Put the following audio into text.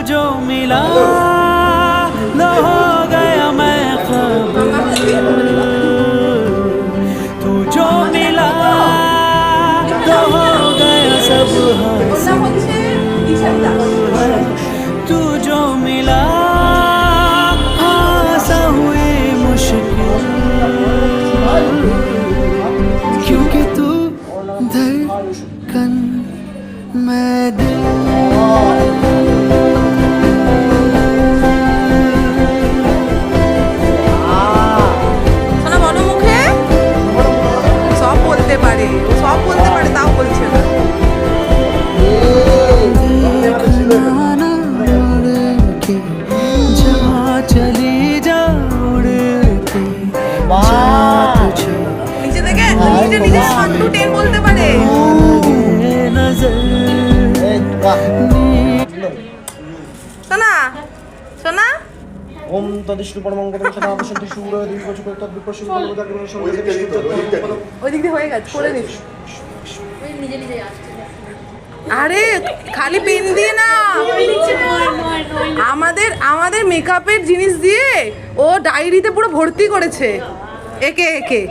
जो मिला लो हो गया मैं ख्वाब तू जो मिला लो हो गया सब तू जो मिला आसान हुई मुश्किल क्योंकि तू धड़कन मैं दिल ওম তদিষ্ণু পরমঙ্গলম সদাবসন্তি শুভ্র দীর্ঘজীব তদ্বিপসিং বলবদাগ্রহ সর্বদেব ওই দিক দিয়ে হয়ে গেছে করে নিস নিজে নিজে আসছে আরে খালি পেন দিয়ে না আমাদের মেকআপের জিনিস দিয়ে ও ডায়েরিতে পুরো ভর্তি করেছে একে একে